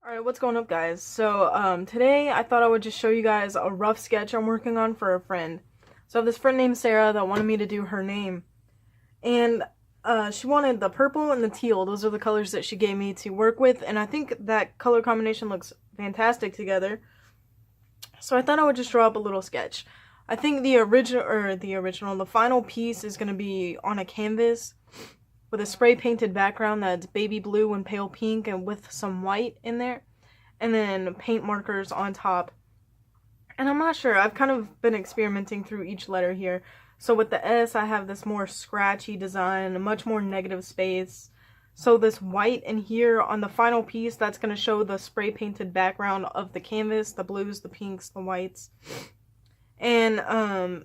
Alright, what's going up, guys? So, today I thought I would just show you guys a rough sketch I'm working on for a friend. So I have this friend named Sarah that wanted me to do her name. And, she wanted the purple and the teal. Those are the colors that she gave me to work with, and I think that color combination looks fantastic together. So I thought I would just draw up a little sketch. I think the final piece is going to be on a canvas with a spray painted background that's baby blue and pale pink and with some white in there, and then paint markers on top. And I'm not sure, I've kind of been experimenting through each letter here. So with the S, I have this more scratchy design, a much more negative space. So this white in here on the final piece, that's going to show the spray painted background of the canvas, the blues, the pinks, the whites. And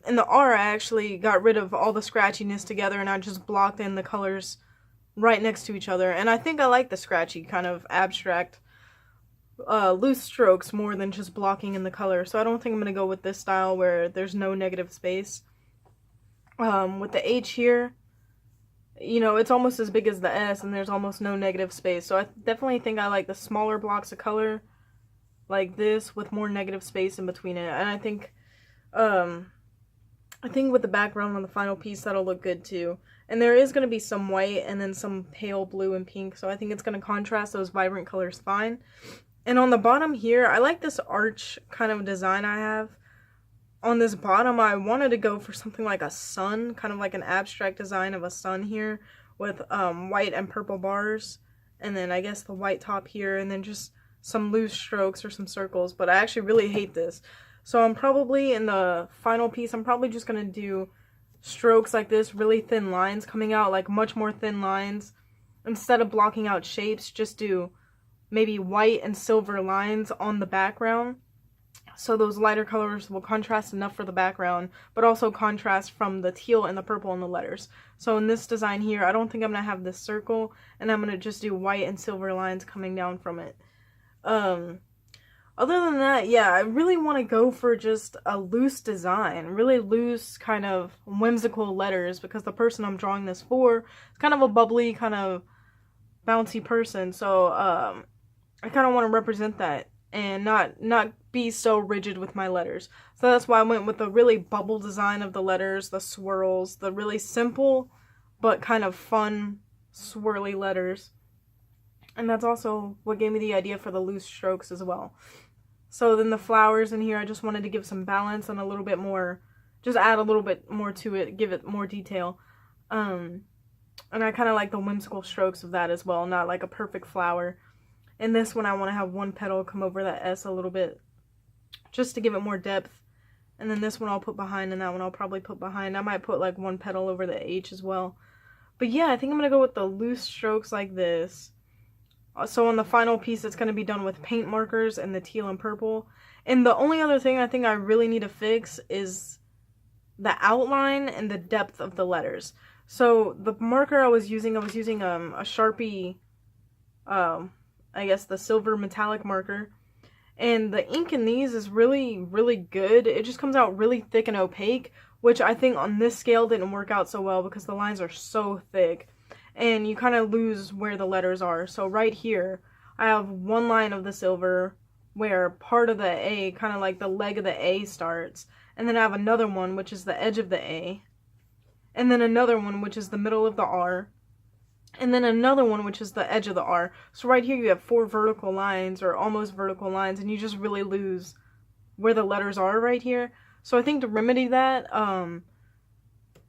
in the R, I actually got rid of all the scratchiness together, and I just blocked in the colors right next to each other. And I think I like the scratchy, kind of abstract, loose strokes more than just blocking in the color. So I don't think I'm going to go with this style where there's no negative space. With the H here, you know, it's almost as big as the S, and there's almost no negative space. So I definitely think I like the smaller blocks of color like this with more negative space in between it. And I think with the background on the final piece, that'll look good too. And there is going to be some white and then some pale blue and pink, so I think it's going to contrast those vibrant colors fine. And on the bottom here, I like this arch kind of design I have. On this bottom, I wanted to go for something like a sun, kind of like an abstract design of a sun here with white and purple bars, and then I guess the white top here, and then just some loose strokes or some circles. But I actually really hate this. So I'm probably, in the final piece, I'm probably just going to do strokes like this, really thin lines coming out, like much more thin lines. Instead of blocking out shapes, just do maybe white and silver lines on the background. So those lighter colors will contrast enough for the background, but also contrast from the teal and the purple in the letters. So in this design here, I don't think I'm going to have this circle, and I'm going to just do white and silver lines coming down from it. Other than that, yeah, I really want to go for just a loose design, really loose, kind of whimsical letters, because the person I'm drawing this for is kind of a bubbly, kind of bouncy person. So I kind of want to represent that and not be so rigid with my letters. So that's why I went with the really bubble design of the letters, the swirls, the really simple but kind of fun swirly letters. And that's also what gave me the idea for the loose strokes as well. So then the flowers in here, I just wanted to give some balance and a little bit more just add a little bit more to it, give it more detail. And I kind of like the whimsical strokes of that as well, not like a perfect flower. And this one I want to have one petal come over that S a little bit, just to give it more depth. And then this one I'll put behind, and that one I'll probably put behind. I might put like one petal over the H as well. But yeah, I think I'm going to go with the loose strokes like this. So on the final piece, it's going to be done with paint markers and the teal and purple. And the only other thing I think I really need to fix is the outline and the depth of the letters. So the marker I was using a Sharpie, I guess the silver metallic marker. And the ink in these is really, really good. It just comes out really thick and opaque, which I think on this scale didn't work out so well because the lines are so thick. And you kind of lose where the letters are. So right here, I have one line of the silver where part of the A, kind of like the leg of the A starts. And then I have another one, which is the edge of the A. And then another one, which is the middle of the R. And then another one, which is the edge of the R. So right here you have 4 vertical lines, or almost vertical lines, and you just really lose where the letters are right here. So I think to remedy that,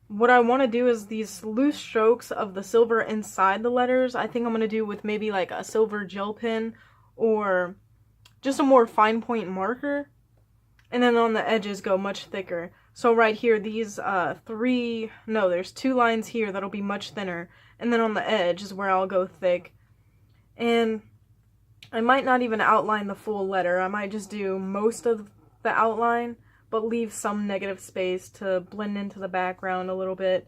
what I want to do is these loose strokes of the silver inside the letters, I think I'm going to do with maybe like a silver gel pen, or just a more fine point marker. And then on the edges go much thicker. So right here, these there's 2 lines here that'll be much thinner. And then on the edge is where I'll go thick. And I might not even outline the full letter. I might just do most of the outline, but leave some negative space to blend into the background a little bit.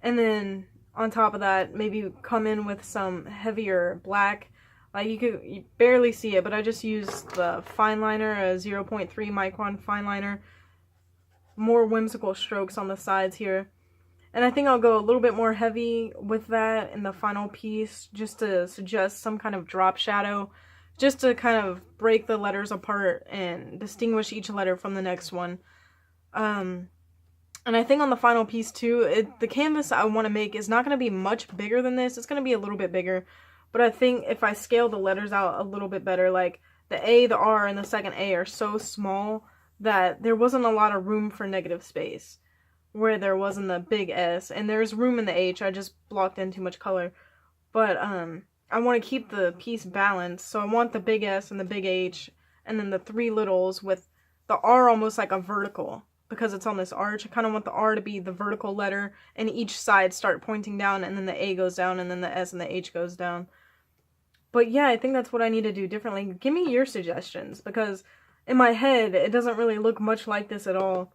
And then on top of that, maybe come in with some heavier black. Like you barely see it, but I just used the fine liner, a 0.3 micron fine liner. More whimsical strokes on the sides here. And I think I'll go a little bit more heavy with that in the final piece, just to suggest some kind of drop shadow, just to kind of break the letters apart and distinguish each letter from the next one. And I think on the final piece too, the canvas I want to make is not going to be much bigger than this. It's going to be a little bit bigger, but I think if I scale the letters out a little bit better, like the A, the R, and the second A are so small that there wasn't a lot of room for negative space, where there was in the big S, and there's room in the H. I just blocked in too much color. But I want to keep the piece balanced, so I want the big S and the big H, and then the 3 littles with the R almost like a vertical, because it's on this arch. I kind of want the R to be the vertical letter, and each side start pointing down, and then the A goes down, and then the S and the H goes down. But yeah, I think that's what I need to do differently. Give me your suggestions, because in my head, it doesn't really look much like this at all.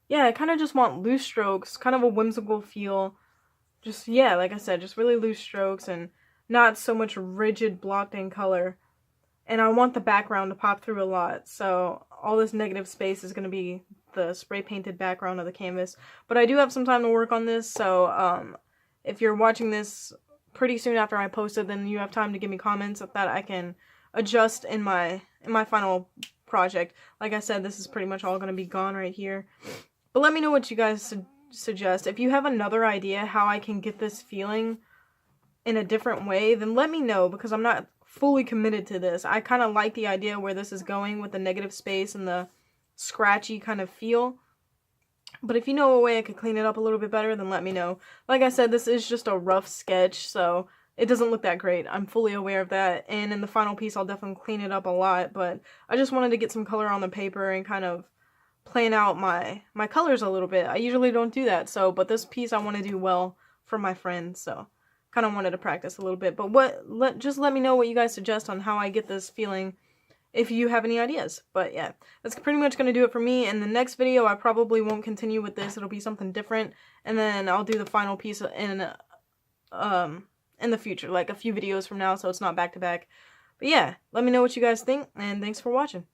Yeah, I kind of just want loose strokes, kind of a whimsical feel. Just, yeah, like I said, just really loose strokes and not so much rigid blocked in color. And I want the background to pop through a lot, so all this negative space is going to be the spray painted background of the canvas. But I do have some time to work on this, so if you're watching this pretty soon after I post it, then you have time to give me comments that I can adjust in my final project. Like I said, this is pretty much all going to be gone right here. But let me know what you guys suggest. If you have another idea how I can get this feeling in a different way, then let me know, because I'm not fully committed to this. I kind of like the idea where this is going with the negative space and the scratchy kind of feel. But if you know a way I could clean it up a little bit better, then let me know. Like I said, this is just a rough sketch, so it doesn't look that great. I'm fully aware of that. And in the final piece, I'll definitely clean it up a lot. But I just wanted to get some color on the paper and kind of plan out my colors a little bit. I usually don't do that, but this piece I want to do well for my friends, so kind of wanted to practice a little bit. But just let me know what you guys suggest on how I get this feeling, if you have any ideas. But yeah, that's pretty much going to do it for me. In the next video, I probably won't continue with this. It'll be something different, and then I'll do the final piece in the future, like a few videos from now, so it's not back to back. But yeah, let me know what you guys think, and thanks for watching.